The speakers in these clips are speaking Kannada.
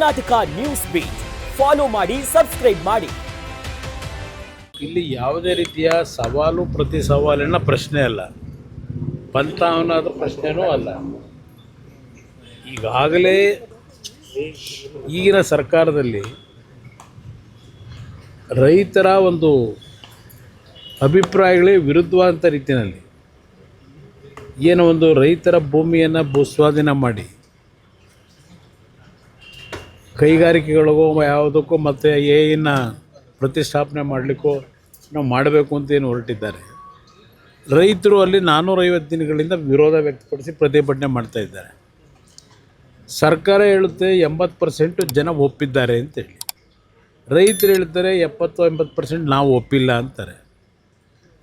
ಕರ್ನಾಟಕ ನ್ಯೂಸ್ ಬೀಟ್ ಫಾಲೋ ಮಾಡಿ, ಸಬ್ಸ್ಕ್ರೈಬ್ ಮಾಡಿ. ಇಲ್ಲಿ ಯಾವುದೇ ರೀತಿಯ ಸವಾಲು ಪ್ರತಿ ಸವಾಲಿನ ಪ್ರಶ್ನೆ ಅಲ್ಲ, ಪಂಥಾವನಾದ ಪ್ರಶ್ನೆನೂ ಅಲ್ಲ. ಈಗಾಗಲೇ ಈಗಿನ ಸರ್ಕಾರದಲ್ಲಿ ರೈತರ ಒಂದು ಅಭಿಪ್ರಾಯಗಳೇ ವಿರುದ್ಧವಾದಂಥ ರೀತಿಯಲ್ಲಿ ಏನೋ ಒಂದು ರೈತರ ಭೂಮಿಯನ್ನು ಭೂಸ್ವಾಧೀನ ಮಾಡಿ ಕೈಗಾರಿಕೆಗಳಿಗೋ ಯಾವುದಕ್ಕೋ ಮತ್ತು ಏನ ಪ್ರತಿಷ್ಠಾಪನೆ ಮಾಡಲಿಕ್ಕೋ ನಾವು ಮಾಡಬೇಕು ಅಂತ ಏನು ಹೊರಟಿದ್ದಾರೆ. ರೈತರು ಅಲ್ಲಿ 450 ದಿನಗಳಿಂದ ವಿರೋಧ ವ್ಯಕ್ತಪಡಿಸಿ ಪ್ರತಿಭಟನೆ ಮಾಡ್ತಾಯಿದ್ದಾರೆ. ಸರ್ಕಾರ ಹೇಳುತ್ತೆ 80% ಜನ ಒಪ್ಪಿದ್ದಾರೆ ಅಂತೇಳಿ, ರೈತರು ಹೇಳ್ತಾರೆ 70-80% ನಾವು ಒಪ್ಪಿಲ್ಲ ಅಂತಾರೆ.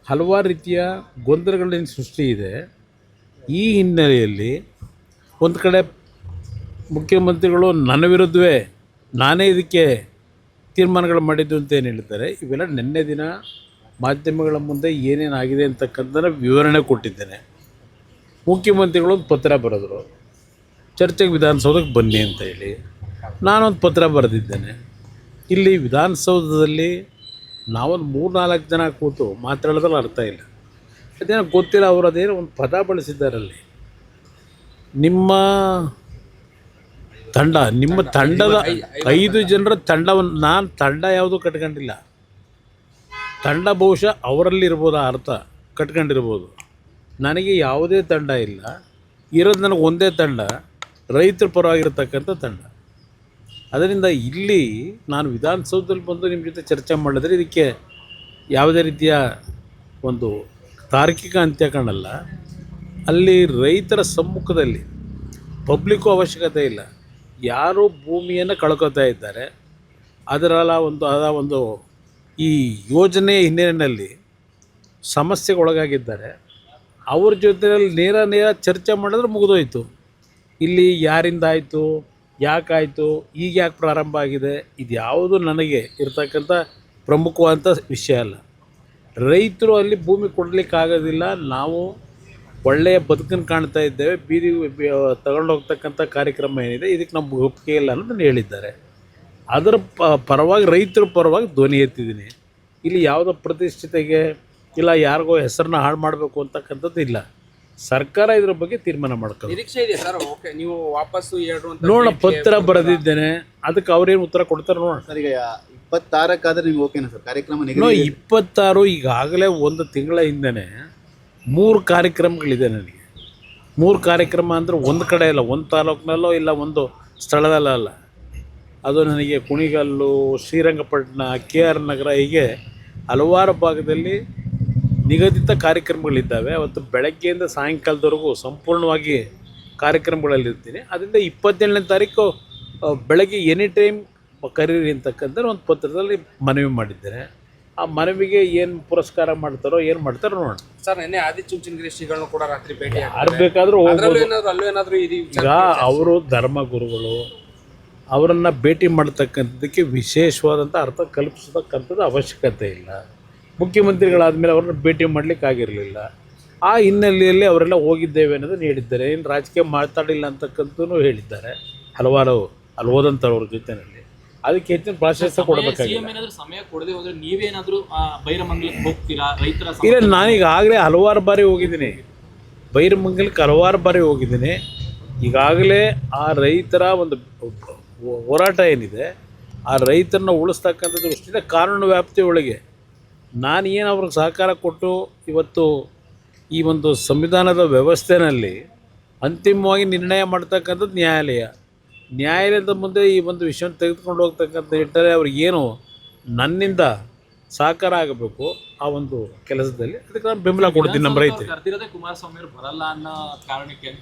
ಹಲವಾರು ರೀತಿಯ ಗೊಂದಲಗಳಿಂದ ಸೃಷ್ಟಿ ಇದೆ. ಈ ಹಿನ್ನೆಲೆಯಲ್ಲಿ ಒಂದು ಕಡೆ ಮುಖ್ಯಮಂತ್ರಿಗಳು ನನ್ನ ವಿರುದ್ಧವೇ ನಾನೇ ಇದಕ್ಕೆ ತೀರ್ಮಾನಗಳು ಮಾಡಿದ್ದು ಅಂತ ಏನು ಹೇಳ್ತಾರೆ. ಇವೆಲ್ಲ ನಿನ್ನೆ ದಿನ ಮಾಧ್ಯಮಗಳ ಮುಂದೆ ಏನೇನಾಗಿದೆ ಅಂತಕ್ಕಂಥ ವಿವರಣೆ ಕೊಟ್ಟಿದ್ದೇನೆ. ಮುಖ್ಯಮಂತ್ರಿಗಳು ಒಂದು ಪತ್ರ ಬರೆದರು, ಚರ್ಚೆಗೆ ವಿಧಾನಸೌಧಕ್ಕೆ ಬನ್ನಿ ಅಂತ ಹೇಳಿ. ನಾನೊಂದು ಪತ್ರ ಬರೆದಿದ್ದೇನೆ. ಇಲ್ಲಿ ವಿಧಾನಸೌಧದಲ್ಲಿ ನಾವೊಂದು 3-4 ಜನ ಕೂತು ಮಾತಾಡೋದ್ರಲ್ಲಿ ಅರ್ಥ ಇಲ್ಲ. ಅದೇನೋ ಗೊತ್ತಿಲ್ಲ, ಅವರು ಅದೇನೋ ಒಂದು ಪದ ಬಳಸಿದ್ದಾರಲ್ಲಿ. ನಿಮ್ಮ ತಂಡದ 5 ಜನರ ತಂಡವನ್ನು, ನಾನು ತಂಡ ಯಾವುದೂ ಕಟ್ಕೊಂಡಿಲ್ಲ. ತಂಡ ಬಹುಶಃ ಅವರಲ್ಲಿರ್ಬೋದು, ಆ ಅರ್ಥ ಕಟ್ಕೊಂಡಿರ್ಬೋದು. ನನಗೆ ಯಾವುದೇ ತಂಡ ಇಲ್ಲ, ಇರೋದು ನನಗೆ ಒಂದೇ ತಂಡ, ರೈತರ ಪರವಾಗಿರ್ತಕ್ಕಂಥ ತಂಡ. ಅದರಿಂದ ಇಲ್ಲಿ ನಾನು ವಿಧಾನಸೌಧದಲ್ಲಿ ಬಂದು ನಿಮ್ಮ ಜೊತೆ ಚರ್ಚೆ ಮಾಡಿದ್ರೆ ಇದಕ್ಕೆ ಯಾವುದೇ ರೀತಿಯ ಒಂದು ತಾರ್ಕಿಕ ಅಂತ್ಯ ಕಾಣಲ್ಲ. ಅಲ್ಲಿ ರೈತರ ಸಮ್ಮುಖದಲ್ಲಿ ಪಬ್ಲಿಕ್ಕು ಅವಶ್ಯಕತೆ ಇಲ್ಲ. ಯಾರು ಭೂಮಿಯನ್ನು ಕಳ್ಕೊತಾ ಇದ್ದಾರೆ, ಅದರ ಒಂದು ಈ ಯೋಜನೆ ಹಿನ್ನೆಲೆಯಲ್ಲಿ ಸಮಸ್ಯೆಗೊಳಗಾಗಿದ್ದಾರೆ, ಅವ್ರ ಜೊತೆಯಲ್ಲಿ ನೇರ ಚರ್ಚೆ ಮಾಡಿದ್ರೆ ಮುಗಿದೋಯ್ತು. ಇಲ್ಲಿ ಯಾರಿಂದ ಆಯಿತು, ಯಾಕಾಯಿತು, ಈಗ ಯಾಕೆ ಪ್ರಾರಂಭ ಆಗಿದೆ, ಇದು ಯಾವುದು ನನಗೆ ಇರ್ತಕ್ಕಂಥ ಪ್ರಮುಖವಾದಂಥ ವಿಷಯ ಅಲ್ಲ. ರೈತರು ಅಲ್ಲಿ ಭೂಮಿ ಕೊಡಲಿಕ್ಕಾಗೋದಿಲ್ಲ, ನಾವು ಒಳ್ಳೆಯ ಬದುಕನ್ನು ಕಾಣ್ತಾ ಇದ್ದೇವೆ, ಬೀದಿ ತಗೊಂಡೋಗ್ತಕ್ಕಂಥ ಕಾರ್ಯಕ್ರಮ ಏನಿದೆ ಇದಕ್ಕೆ ನಮ್ಗೆ ಒಪ್ಪಿಗೆ ಇಲ್ಲ ಅನ್ನೋದನ್ನು ಹೇಳಿದ್ದಾರೆ. ಅದರ ಪರವಾಗಿ, ರೈತರ ಪರವಾಗಿ ಧ್ವನಿ ಎತ್ತಿದ್ದೀನಿ. ಇಲ್ಲಿ ಯಾವುದೋ ಪ್ರತಿಷ್ಠಿತೆಗೆ ಇಲ್ಲ ಯಾರಿಗೋ ಹೆಸರನ್ನ ಹಾಳು ಮಾಡಬೇಕು ಅಂತಕ್ಕಂಥದ್ದು ಇಲ್ಲ. ಸರ್ಕಾರ ಇದ್ರ ಬಗ್ಗೆ ತೀರ್ಮಾನ ಮಾಡ್ಕೊಳ್ಳಿ. ನಿರೀಕ್ಷೆ ಇದೆ ಸರ್. ಓಕೆ, ನೀವು ವಾಪಸ್ಸು ನೋಡೋಣ, ಪತ್ರ ಬರೆದಿದ್ದೇನೆ, ಅದಕ್ಕೆ ಅವ್ರೇನು ಉತ್ತರ ಕೊಡ್ತಾರೆ ನೋಡೋಣ. ಸರ್, ಈಗ 26 ನೀವು ಓಕೆನಾ ಸರ್? ಕಾರ್ಯಕ್ರಮ 26 ಈಗಾಗಲೇ 1 ತಿಂಗಳ ಹಿಂದೆ 3 ಕಾರ್ಯಕ್ರಮಗಳಿದೆ ನನಗೆ. 3 ಕಾರ್ಯಕ್ರಮ ಅಂದರೆ ಒಂದು ಕಡೆ ಇಲ್ಲ, ಒಂದು ತಾಲೂಕಿನಲ್ಲೋ ಇಲ್ಲ ಒಂದು ಸ್ಥಳದಲ್ಲ. ಅದು ನನಗೆ ಕುಣಿಗಲ್ಲು, ಶ್ರೀರಂಗಪಟ್ಟಣ, KR ನಗರ, ಹೀಗೆ ಹಲವಾರು ಭಾಗದಲ್ಲಿ ನಿಗದಿತ ಕಾರ್ಯಕ್ರಮಗಳಿದ್ದಾವೆ. ಅವತ್ತು ಬೆಳಗ್ಗೆಯಿಂದ ಸಾಯಂಕಾಲದವರೆಗೂ ಸಂಪೂರ್ಣವಾಗಿ ಕಾರ್ಯಕ್ರಮಗಳಲ್ಲಿರ್ತೀನಿ. ಅದರಿಂದ 27ನೇ ತಾರೀಕು ಬೆಳಗ್ಗೆ ಎನಿ ಟೈಮ್ ಕರೀರಿ ಅಂತಕ್ಕಂಥ ಒಂದು ಪತ್ರದಲ್ಲಿ ಮನವಿ ಮಾಡಿದ್ದೇನೆ. ಆ ಮನವಿಗೆ ಏನು ಪುರಸ್ಕಾರ ಮಾಡ್ತಾರೋ ಏನು ಮಾಡ್ತಾರೋ ನೋಡೋಣ. ಸರ್, ನಿನ್ನೆ ಆದಿಚುಂಚನಗಿರಿ ಶ್ರೀಗಳನ್ನು ಕೂಡ ರಾತ್ರಿ ಭೇಟಿ ಯಾರು ಬೇಕಾದರೂ ಅಲ್ಲೇನಾದ್ರೂ ಈಗ ಅವರು ಧರ್ಮಗುರುಗಳು, ಅವರನ್ನು ಭೇಟಿ ಮಾಡ್ತಕ್ಕಂಥದ್ದಕ್ಕೆ ವಿಶೇಷವಾದಂಥ ಅರ್ಥ ಕಲ್ಪಿಸತಕ್ಕಂಥದ್ದು ಅವಶ್ಯಕತೆ ಇಲ್ಲ. ಮುಖ್ಯಮಂತ್ರಿಗಳಾದಮೇಲೆ ಅವ್ರನ್ನ ಭೇಟಿ ಮಾಡಲಿಕ್ಕೆ ಆಗಿರಲಿಲ್ಲ. ಆ ಹಿನ್ನೆಲೆಯಲ್ಲಿ ಅವರೆಲ್ಲ ಹೋಗಿದ್ದೇವೆ ಅನ್ನೋದನ್ನು ಹೇಳಿದ್ದಾರೆ. ಏನು ರಾಜಕೀಯ ಮಾತಾಡಿಲ್ಲ ಅಂತಕ್ಕಂಥೂ ಹೇಳಿದ್ದಾರೆ ಹಲವಾರು ಅಲ್ಲಿ ಹೋದಂಥವ್ರ ಜೊತೆಯಲ್ಲಿ. ಅದಕ್ಕೆ ಹೆಚ್ಚಿನ ಪ್ರಾಶಸ್ತ್ಯ ಕೊಡಬೇಕಾಗಿದೆ. ಇಲ್ಲ, ನಾನೀಗಾಗಲೇ ಹಲವಾರು ಬಾರಿ ಹೋಗಿದ್ದೀನಿ, ಬೈರಮಂಗಲಕ್ಕೆ ಹಲವಾರು ಬಾರಿ ಹೋಗಿದ್ದೀನಿ. ಈಗಾಗಲೇ ಆ ರೈತರ ಒಂದು ಹೋರಾಟ ಏನಿದೆ, ಆ ರೈತರನ್ನ ಉಳಿಸ್ತಕ್ಕಂಥ ದೃಷ್ಟಿಯಿಂದ ಕಾನೂನು ವ್ಯಾಪ್ತಿ ಒಳಗೆ ನಾನು ಏನು ಅವ್ರಿಗೆ ಸಹಕಾರ ಕೊಟ್ಟು ಇವತ್ತು ಈ ಒಂದು ಸಂವಿಧಾನದ ವ್ಯವಸ್ಥೆಯಲ್ಲಿ ಅಂತಿಮವಾಗಿ ನಿರ್ಣಯ ಮಾಡ್ತಕ್ಕಂಥದ್ದು ನ್ಯಾಯಾಲಯದ ಮುಂದೆ ಈ ಒಂದು ವಿಷಯವನ್ನು ತೆಗೆದುಕೊಂಡು ಹೋಗ್ತಕ್ಕಂಥ ನಿಟ್ಟಲ್ಲಿ ಅವ್ರಿಗೇನು ನನ್ನಿಂದ ಸಹಕಾರ ಆಗಬೇಕು ಆ ಒಂದು ಕೆಲಸದಲ್ಲಿ, ಅದಕ್ಕೆ ನಾನು ಬೆಂಬಲ ಕೊಡ್ತೀನಿ. ನಮ್ಮ ರೈತರು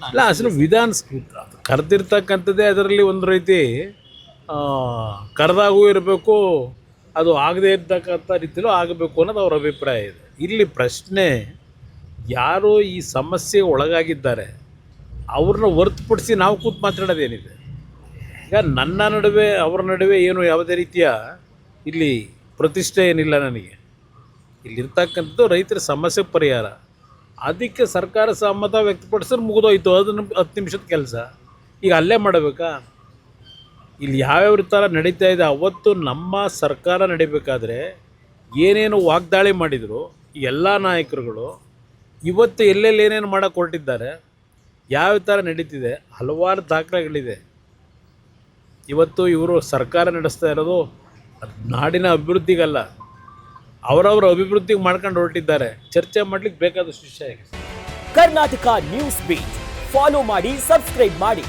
ಅಲ್ಲ, ಅಸಲು ಕರೆದಿರ್ತಕ್ಕಂಥದ್ದೇ ಅದರಲ್ಲಿ ಒಂದು ರೀತಿ ಕರೆದಾಗೂ ಇರಬೇಕು, ಅದು ಆಗದೇ ಇರ್ತಕ್ಕಂಥ ರೀತಿಯಲ್ಲೂ ಆಗಬೇಕು ಅನ್ನೋದು ಅವ್ರ ಅಭಿಪ್ರಾಯ ಇದೆ. ಇಲ್ಲಿ ಪ್ರಶ್ನೆ, ಯಾರು ಈ ಸಮಸ್ಯೆಗೆ ಒಳಗಾಗಿದ್ದಾರೆ ಅವ್ರನ್ನ ಹೊರತುಪಡಿಸಿ ನಾವು ಕೂತು ಮಾತಾಡೋದೇನಿದೆ? ಈಗ ನನ್ನ ನಡುವೆ ಅವರ ನಡುವೆ ಏನು ಯಾವುದೇ ರೀತಿಯ ಇಲ್ಲಿ ಪ್ರತಿಷ್ಠೆ ಏನಿಲ್ಲ. ನನಗೆ ಇಲ್ಲಿರ್ತಕ್ಕಂಥದ್ದು ರೈತರ ಸಮಸ್ಯೆ ಪರಿಹಾರ. ಅದಕ್ಕೆ ಸರ್ಕಾರ ಸಮ್ಮತ ವ್ಯಕ್ತಪಡಿಸಿದ್ರೆ ಮುಗಿದೋಯ್ತು, ಅದು 10 ನಿಮಿಷದ ಕೆಲಸ. ಈಗ ಅಲ್ಲೇ ಮಾಡಬೇಕಾ? ಇಲ್ಲಿ ಯಾವ್ಯಾವ ಥರ ನಡೀತಾ ಇದೆ ಅವತ್ತು ನಮ್ಮ ಸರ್ಕಾರ ನಡಿಬೇಕಾದ್ರೆ ಏನೇನು ವಾಗ್ದಾಳಿ ಮಾಡಿದರು ಎಲ್ಲ ನಾಯಕರುಗಳು ಇವತ್ತು ಎಲ್ಲೆಲ್ಲಿ ಏನೇನು ಮಾಡೋಕ್ಕೆ ಹೊರಟಿದ್ದಾರೆ, ಯಾವ ಥರ ನಡೀತಿದೆ, ಹಲವಾರು ದಾಖಲೆಗಳಿದೆ. ಇವತ್ತು ಇವರು ಸರ್ಕಾರ ನಡೆಸ್ತಾ ಇರೋದು ನಾಡಿನ ಅಭಿವೃದ್ಧಿಗಲ್ಲ, ಅವರವರ ಅಭಿವೃದ್ಧಿಗೆ ಮಾಡ್ಕೊಂಡು ಹೊರಟಿದ್ದಾರೆ. ಚರ್ಚೆ ಮಾಡಲಿಕ್ಕೆ ಬೇಕಾದಷ್ಟು ವಿಷಯ ಇದೆ. ಕರ್ನಾಟಕ ನ್ಯೂಸ್ ಬೀಟ್ ಫಾಲೋ ಮಾಡಿ, ಸಬ್ಸ್ಕ್ರೈಬ್ ಮಾಡಿ.